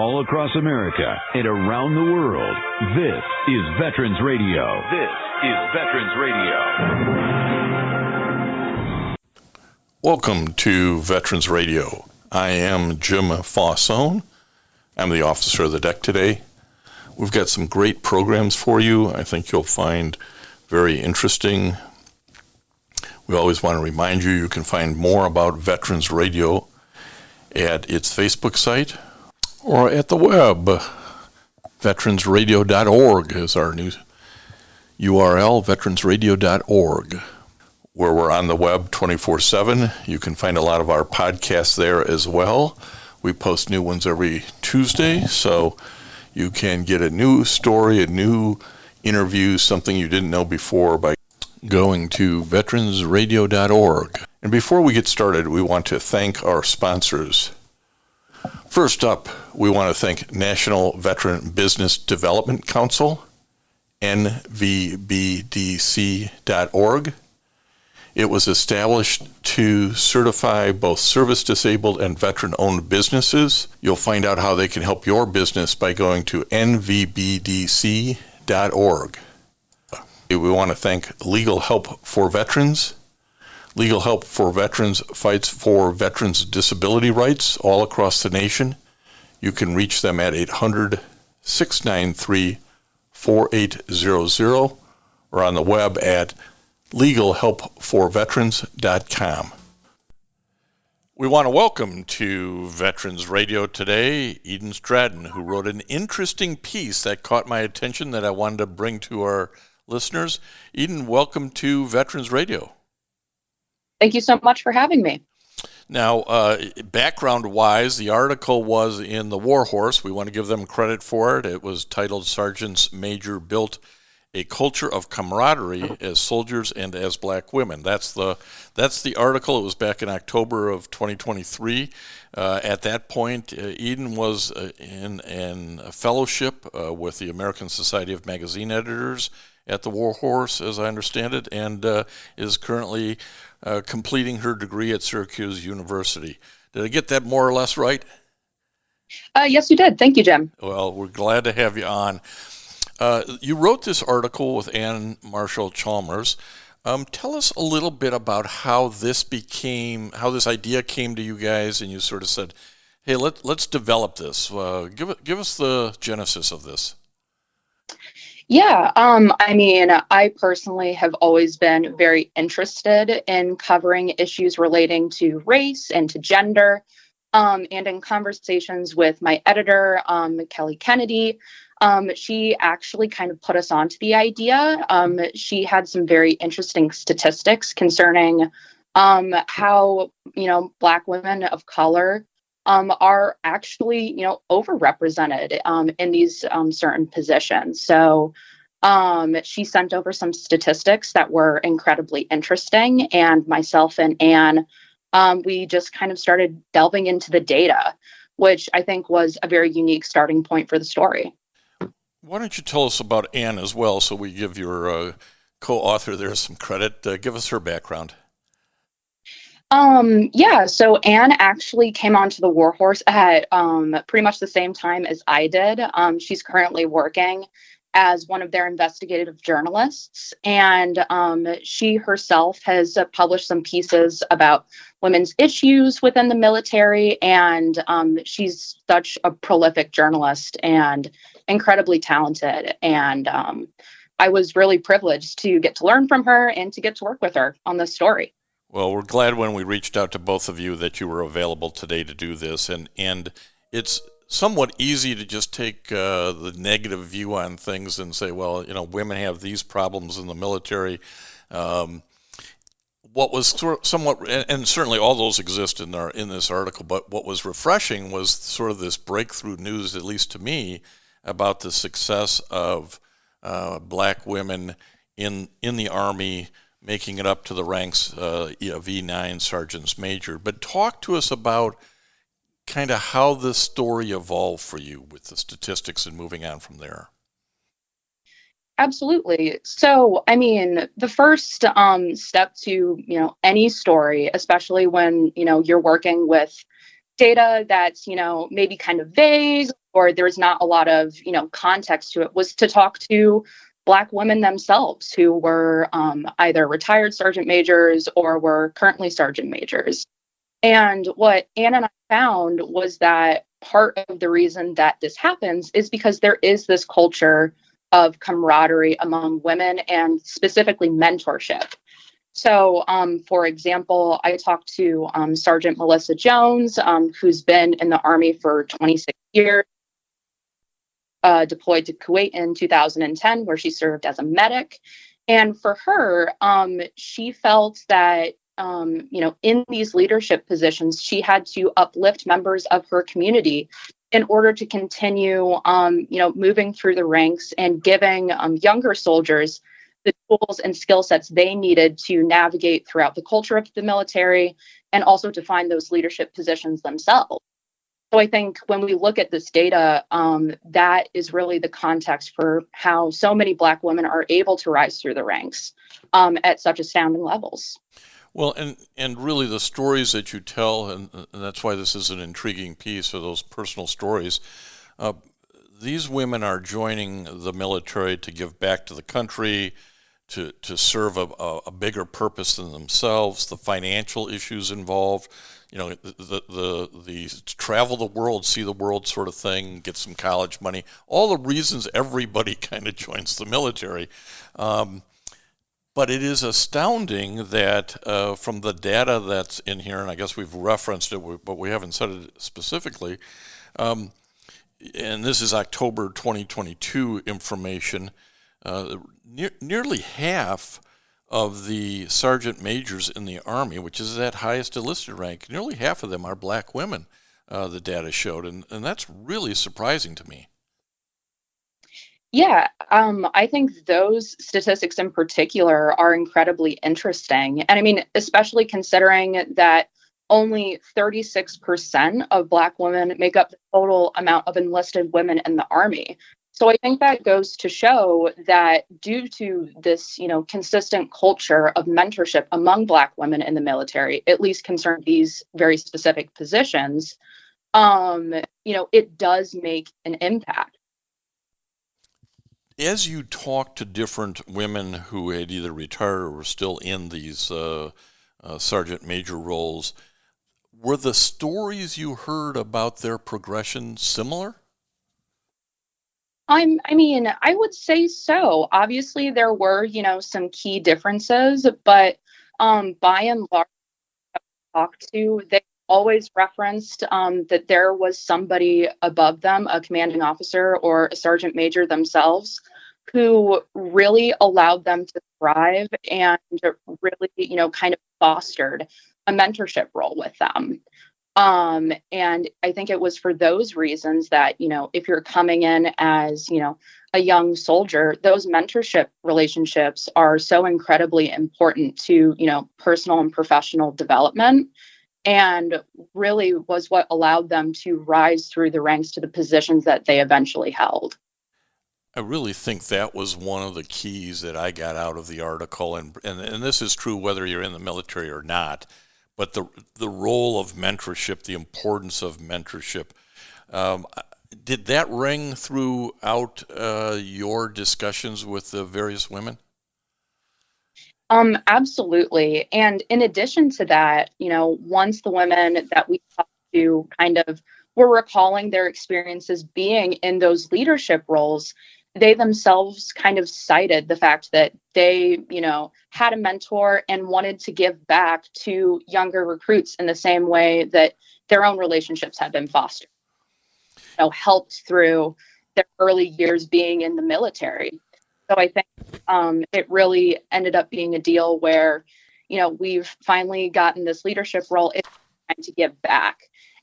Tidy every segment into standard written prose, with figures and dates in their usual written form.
all across America and around the world. This is Veterans Radio. This is Veterans Radio. Welcome to Veterans Radio. I am Jim Fausone. I'm the officer of the deck today. We've got some great programs for you. I think you'll find very interesting. We always want to remind you can find more about Veterans Radio at its Facebook site or at the web. Veteransradio.org is our new URL, veteransradio.org, where we're on the web 24/7. You can find a lot of our podcasts there as well. We post new ones every Tuesday, so you can get a new story, a new interview, something you didn't know before by going to veteransradio.org. And before we get started, we want to thank our sponsors. First up, we want to thank National Veteran Business Development Council, nvbdc.org. It was established to certify both service-disabled and veteran-owned businesses. You'll find out how they can help your business by going to nvbdc.org. We want to thank Legal Help for Veterans. Legal Help for Veterans fights for veterans' disability rights all across the nation. You can reach them at 800-693-4800 or on the web at legalhelpforveterans.com. We want to welcome to Veterans Radio today Eden Stratton, who wrote an interesting piece that caught my attention that I wanted to bring to our listeners. Eden, welcome to Veterans Radio. Thank you so much for having me. Now, background-wise, the article was in the War Horse. We want to give them credit for it. It was titled Sergeants Major Built a Culture of Camaraderie as Soldiers and as Black Women. That's the article. It was back in October of 2023. At that point, Eden was in a fellowship with the American Society of Magazine Editors at the War Horse, as I understand it, and is currently completing her degree at Syracuse University. Did I get that more or less right? Yes, you did. Thank you, Jim. Well, we're glad to have you on. You wrote this article with Ann Marshall Chalmers. Tell us a little bit about how this idea came to you guys, and you sort of said, "Hey, let's develop this." Give us the genesis of this. Yeah, I personally have always been very interested in covering issues relating to race and to gender, and in conversations with my editor, Kelly Kennedy. She actually kind of put us onto the idea. She had some very interesting statistics concerning how, Black women of color are actually, overrepresented in these certain positions. So she sent over some statistics that were incredibly interesting, and myself and Anne, we just kind of started delving into the data, which I think was a very unique starting point for the story. Why don't you tell us about Anne as well, so we give your co-author there some credit. Give us her background. So Anne actually came onto the War Horse at pretty much the same time as I did. She's currently working as one of their investigative journalists, and she herself has published some pieces about women's issues within the military, and she's such a prolific journalist and incredibly talented, and I was really privileged to get to learn from her and to get to work with her on this story. Well, we're glad when we reached out to both of you that you were available today to do this, and it's somewhat easy to just take the negative view on things and say, well, women have these problems in the military. What was somewhat, and certainly all those exist in this article, but what was refreshing was sort of this breakthrough news, at least to me, about the success of Black women in the Army making it up to the ranks V9 sergeants major. But talk to us about kind of how this story evolved for you with the statistics and moving on from there. Absolutely. So, the first step to, any story, especially when, you're working with data that's, maybe kind of vague or there was not a lot of, context to it, was to talk to Black women themselves who were either retired sergeant majors or were currently sergeant majors. And what Ann and I found was that part of the reason that this happens is because there is this culture of camaraderie among women and specifically mentorship. So, for example, I talked to Sergeant Melissa Jones, who's been in the Army for 26 years, deployed to Kuwait in 2010, where she served as a medic. And for her, she felt that, in these leadership positions, she had to uplift members of her community in order to continue, moving through the ranks and giving younger soldiers the tools and skill sets they needed to navigate throughout the culture of the military and also to find those leadership positions themselves. So I think when we look at this data, that is really the context for how so many Black women are able to rise through the ranks at such astounding levels. Well, and really the stories that you tell, and that's why this is an intriguing piece, are those personal stories. These women are joining the military to give back to the country, to serve a bigger purpose than themselves, the financial issues involved, the travel the world, see the world sort of thing, get some college money, all the reasons everybody kind of joins the military. But it is astounding that from the data that's in here, and I guess we've referenced it, but we haven't said it specifically, and this is October 2022 information, nearly half of the sergeant majors in the Army, which is that highest enlisted rank, nearly half of them are Black women, the data showed, and that's really surprising to me. Yeah, I think those statistics in particular are incredibly interesting. And I mean, especially considering that only 36% of Black women make up the total amount of enlisted women in the Army. So I think that goes to show that due to this, consistent culture of mentorship among Black women in the military, at least concern these very specific positions, it does make an impact. As you talk to different women who had either retired or were still in these sergeant major roles, were the stories you heard about their progression similar? I would say so. Obviously, there were, some key differences, but by and large, talked to, they always referenced that there was somebody above them, a commanding officer or a sergeant major themselves, who really allowed them to thrive and really, kind of fostered a mentorship role with them. And I think it was for those reasons that, if you're coming in as, a young soldier, those mentorship relationships are so incredibly important to, personal and professional development, and really was what allowed them to rise through the ranks to the positions that they eventually held. I really think that was one of the keys that I got out of the article, and this is true whether you're in the military or not, but the role of mentorship, the importance of mentorship. Did that ring throughout your discussions with the various women? Absolutely. And in addition to that, once the women that we talked to kind of were recalling their experiences being in those leadership roles, they themselves kind of cited the fact that they, had a mentor and wanted to give back to younger recruits in the same way that their own relationships had been fostered, helped through their early years being in the military. So I think it really ended up being a deal where, we've finally gotten this leadership role. It's time to give back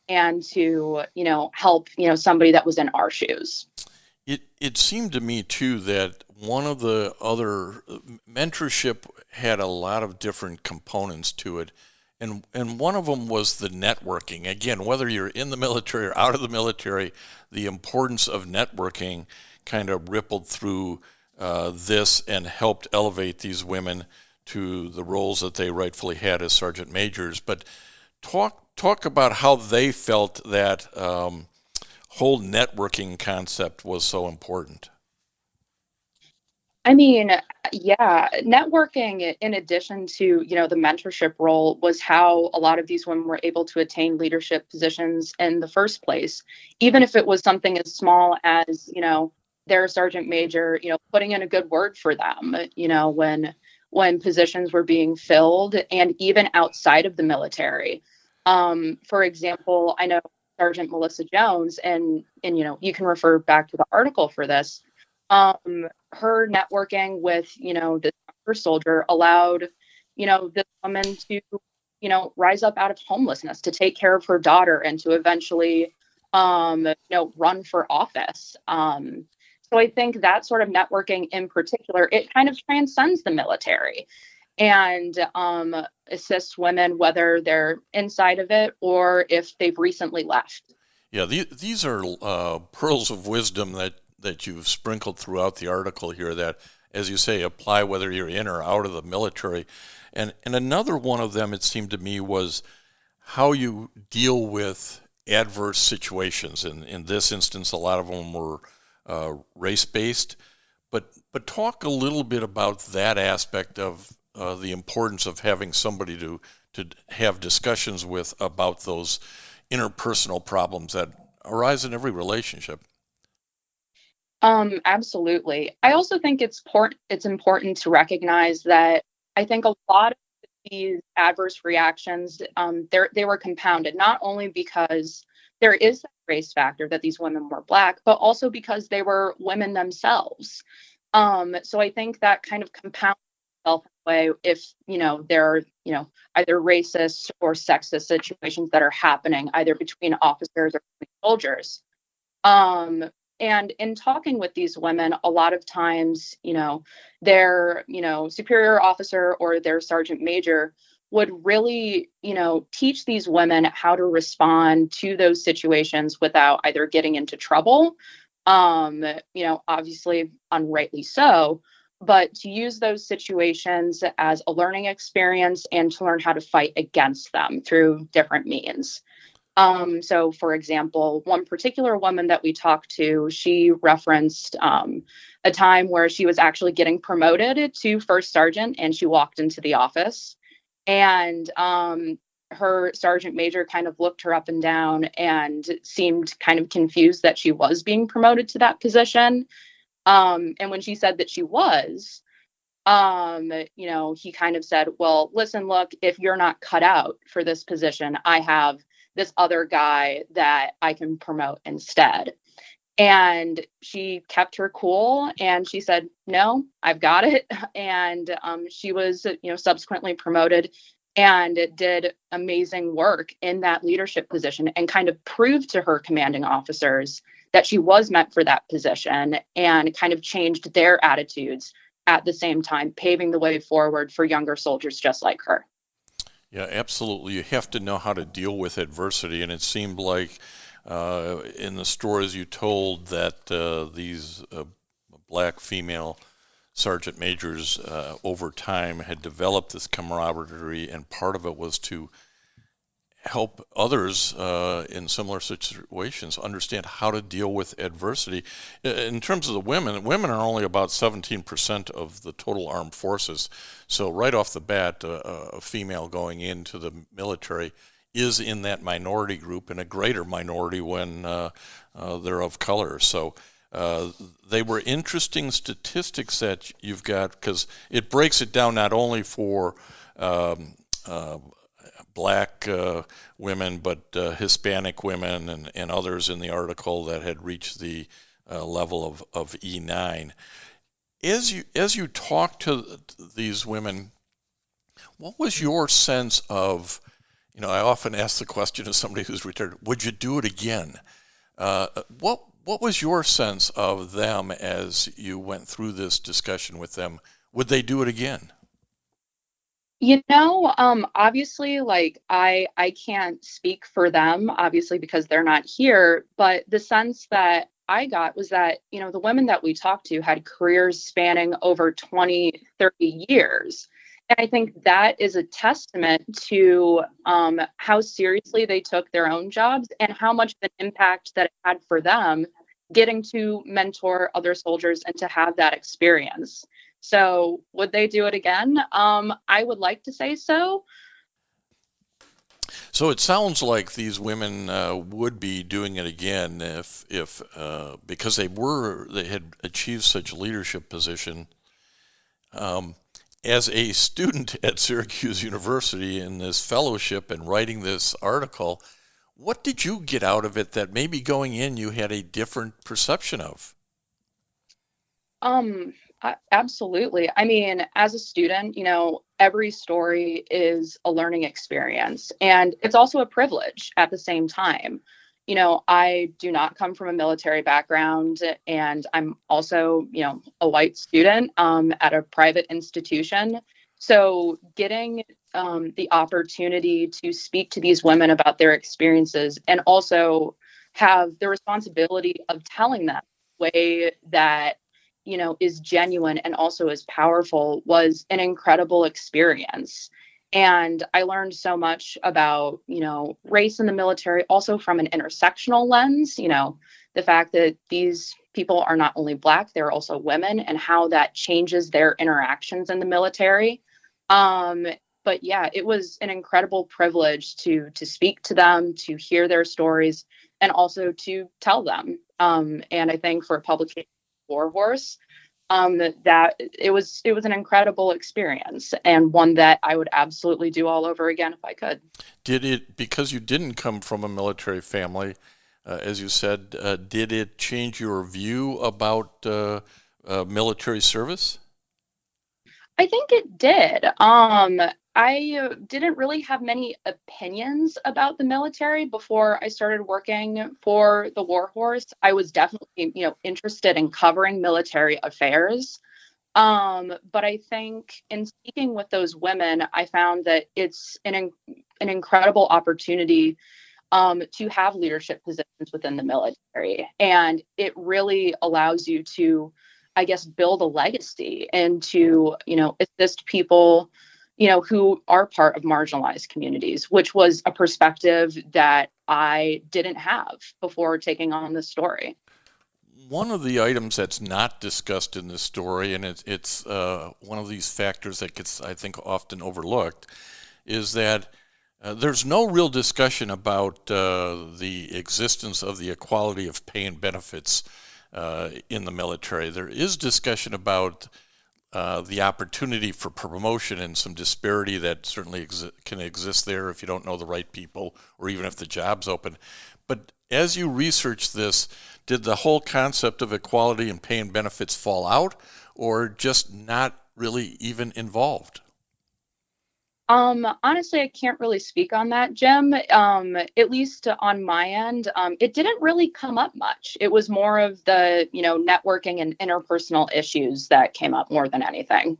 and to, help, somebody that was in our shoes. It seemed to me, too, that one of the other mentorship had a lot of different components to it. And one of them was the networking. Again, whether you're in the military or out of the military, the importance of networking kind of rippled through this and helped elevate these women to the roles that they rightfully had as sergeant majors. But talk about how they felt that whole networking concept was so important. I mean, yeah, networking in addition to, the mentorship role was how a lot of these women were able to attain leadership positions in the first place. Even if it was something as small as, their sergeant major, putting in a good word for them, when positions were being filled and even outside of the military. For example, I know Sergeant Melissa Jones, and you can refer back to the article for this. Her networking with, this younger soldier allowed, this woman to, rise up out of homelessness, to take care of her daughter, and to eventually, run for office. So I think that sort of networking in particular, it kind of transcends the military and assists women, whether they're inside of it or if they've recently left. Yeah, these are pearls of wisdom that you've sprinkled throughout the article here that, as you say, apply whether you're in or out of the military. And another one of them, it seemed to me, was how you deal with adverse situations. And in this instance, a lot of them were race-based. But talk a little bit about that aspect of the importance of having somebody to have discussions with about those interpersonal problems that arise in every relationship. Absolutely. I also think it's important to recognize that I think a lot of these adverse reactions, they were compounded, not only because there is that race factor that these women were Black, but also because they were women themselves. So I think that kind of compounds itself in a way if, there are, either racist or sexist situations that are happening either between officers or between soldiers. And in talking with these women, a lot of times, their, superior officer or their sergeant major would really, teach these women how to respond to those situations without either getting into trouble, obviously unrightly so, but to use those situations as a learning experience and to learn how to fight against them through different means. So, for example, one particular woman that we talked to, she referenced a time where she was actually getting promoted to first sergeant, and she walked into the office, and her sergeant major kind of looked her up and down and seemed kind of confused that she was being promoted to that position. And when she said that she was, he kind of said, well, listen, look, if you're not cut out for this position, I have this other guy that I can promote instead. And she kept her cool and she said, no, I've got it. And she was, subsequently promoted and did amazing work in that leadership position and kind of proved to her commanding officers that she was meant for that position and kind of changed their attitudes at the same time, paving the way forward for younger soldiers just like her. Yeah, absolutely. You have to know how to deal with adversity, and it seemed like in the stories you told that these Black female sergeant majors over time had developed this camaraderie, and part of it was to help others in similar situations understand how to deal with adversity. In terms of the women are only about 17% of the total armed forces. So right off the bat, a female going into the military is in that minority group, and a greater minority when they're of color. So they were interesting statistics that you've got, because it breaks it down not only for Black women, but Hispanic women and others in the article that had reached the level of E9. As you talk to these women, what was your sense of, I often ask the question of somebody who's retired, would you do it again? What was your sense of them as you went through this discussion with them? Would they do it again? Obviously, like I can't speak for them, obviously, because they're not here. But the sense that I got was that, the women that we talked to had careers spanning over 20, 30 years. And I think that is a testament to how seriously they took their own jobs and how much of an impact that it had for them getting to mentor other soldiers and to have that experience. So, would they do it again? I would like to say so. So it sounds like these women would be doing it again if because they had achieved such leadership position. Um, as a student at Syracuse University in this fellowship and writing this article, what did you get out of it that maybe going in you had a different perception of? Um, Absolutely. I mean, as a student, every story is a learning experience, and it's also a privilege at the same time. I do not come from a military background, and I'm also, a white student at a private institution. So getting the opportunity to speak to these women about their experiences and also have the responsibility of telling them the way that is genuine and also is powerful was an incredible experience. And I learned so much about, race in the military, also from an intersectional lens, the fact that these people are not only Black, they're also women, and how that changes their interactions in the military. Um, but yeah, it was an incredible privilege to speak to them, to hear their stories, and also to tell them. And I think for publication War Horse, that it was an incredible experience and one that I would absolutely do all over again if I could. Did it, because you didn't come from a military family, as you said, did it change your view about military service? I think it did. I didn't really have many opinions about the military before I started working for the War Horse. I was definitely, interested in covering military affairs. But I think in speaking with those women, I found that it's an incredible opportunity to have leadership positions within the military. And it really allows you to, I guess, build a legacy and to, assist people, who are part of marginalized communities, which was a perspective that I didn't have before taking on this story. One of the items that's not discussed in this story, and it's one of these factors that gets, I think, often overlooked, is that there's no real discussion about the existence of the equality of pay and benefits in the military. There is discussion about the opportunity for promotion and some disparity that certainly can exist there if you don't know the right people or even if the job's open. But as you research this, did the whole concept of equality and pay and benefits fall out or just not really even involved? Honestly, I can't really speak on that, Jim. At least on my end, it didn't really come up much. It was more of the, networking and interpersonal issues that came up more than anything.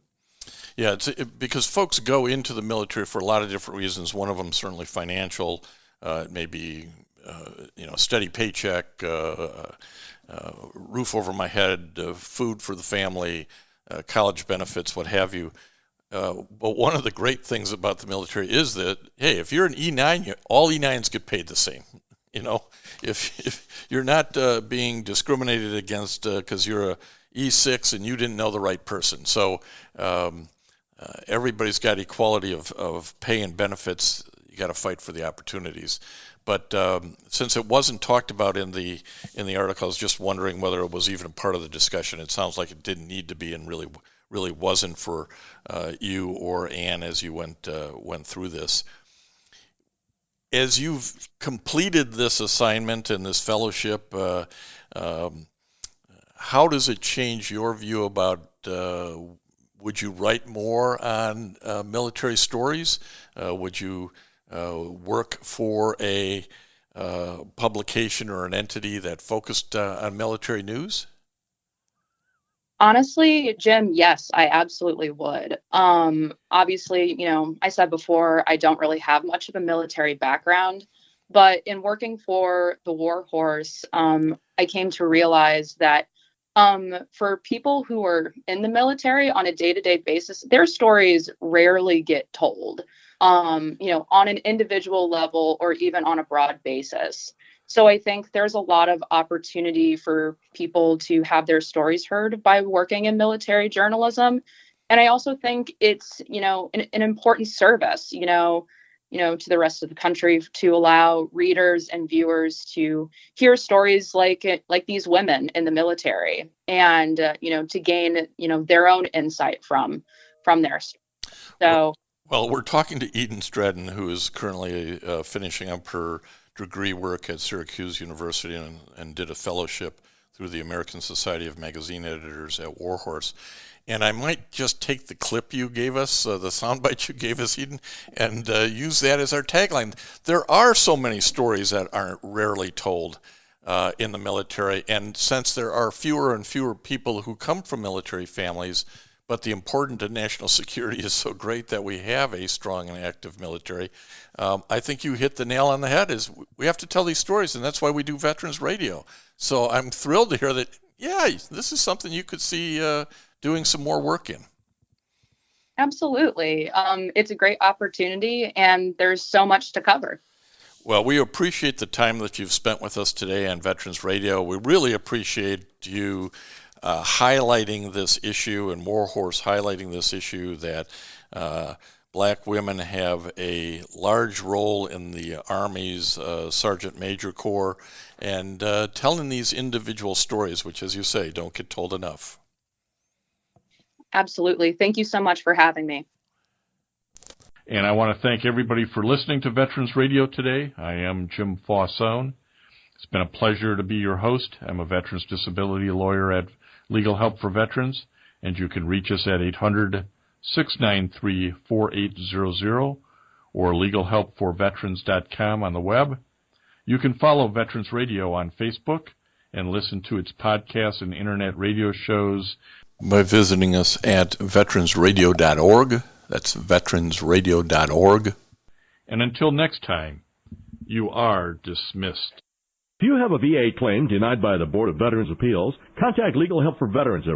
Yeah, because folks go into the military for a lot of different reasons. One of them certainly financial. It may be, steady paycheck, roof over my head, food for the family, college benefits, what have you. But one of the great things about the military is that, hey, if you're an E9, all E9s get paid the same. If you're not being discriminated against because you're a E6 and you didn't know the right person. So everybody's got equality of pay and benefits. You got to fight for the opportunities. But since it wasn't talked about in the article, I was just wondering whether it was even a part of the discussion. It sounds like it didn't need to be, and really wasn't for you or Anne as you went through this. As you've completed this assignment and this fellowship, how does it change your view about would you write more on military stories? Would you work for a publication or an entity that focused on military news? Honestly, Jim, yes, I absolutely would. Obviously, I said before, I don't really have much of a military background, but in working for the War Horse, I came to realize that For people who are in the military on a day-to-day basis, their stories rarely get told, on an individual level or even on a broad basis. So I think there's a lot of opportunity for people to have their stories heard by working in military journalism. And I also think it's, an important service, to the rest of the country, to allow readers and viewers to hear stories like these women in the military, and to gain their own insight from their story. So well, we're talking to Eden Stratton, who is currently finishing up her degree work at Syracuse University and did a fellowship through the American Society of Magazine Editors at Warhorse. And I might just take the clip you gave us, the soundbite you gave us, Eden, and use that as our tagline. There are so many stories that aren't rarely told in the military, and since there are fewer and fewer people who come from military families, but the importance to national security is so great that we have a strong and active military, I think you hit the nail on the head. Is we have to tell these stories, and that's why we do Veterans Radio. So I'm thrilled to hear that, yeah, this is something you could see doing some more work in. Absolutely. It's a great opportunity, and there's so much to cover. Well, we appreciate the time that you've spent with us today on Veterans Radio. We really appreciate you highlighting this issue, and Warhorse highlighting this issue, that black women have a large role in the Army's Sergeant Major Corps, and telling these individual stories, which, as you say, don't get told enough. Absolutely. Thank you so much for having me. And I want to thank everybody for listening to Veterans Radio today. I am Jim Fausone. It's been a pleasure to be your host. I'm a veterans disability lawyer at Legal Help for Veterans, and you can reach us at 800-693-4800 or legalhelpforveterans.com on the web. You can follow Veterans Radio on Facebook and listen to its podcasts and internet radio shows by visiting us at veteransradio.org. That's veteransradio.org. And until next time, you are dismissed. If you have a VA claim denied by the Board of Veterans' Appeals, contact Legal Help for Veterans at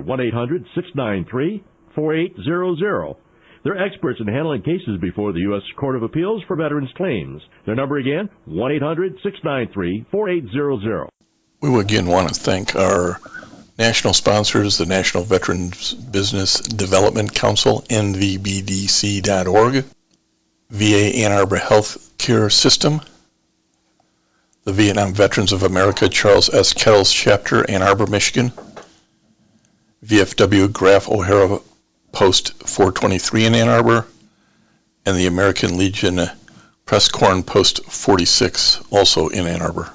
1-800-693-4800. They're experts in handling cases before the U.S. Court of Appeals for Veterans Claims. Their number again, 1-800-693-4800. We again want to thank our national sponsors, the National Veterans Business Development Council, NVBDC.org, VA Ann Arbor Health Care System, the Vietnam Veterans of America Charles S. Kettles Chapter, Ann Arbor, Michigan, VFW Graf O'Hara Post 423 in Ann Arbor, and the American Legion Press Corn Post 46, also in Ann Arbor.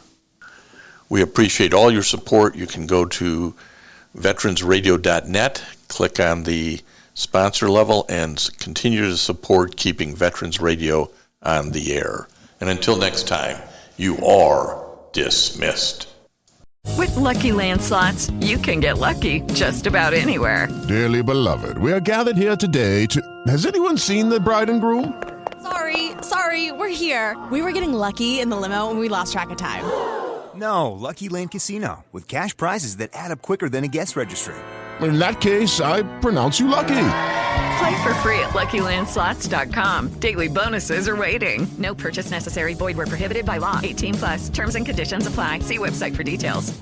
We appreciate all your support. You can go to veteransradio.net, click on the sponsor level, and continue to support keeping Veterans Radio on the air. And until next time, you are dismissed. With Lucky Land Slots, you can get lucky just about anywhere. Dearly beloved, we are gathered here today to... Has anyone seen the bride and groom? Sorry, we're here. We were getting lucky in the limo and we lost track of time. No, Lucky Land Casino, with cash prizes that add up quicker than a guest registry. In that case, I pronounce you lucky. Play for free at LuckyLandSlots.com. Daily bonuses are waiting. No purchase necessary. Void where prohibited by law. 18+. Terms and conditions apply. See website for details.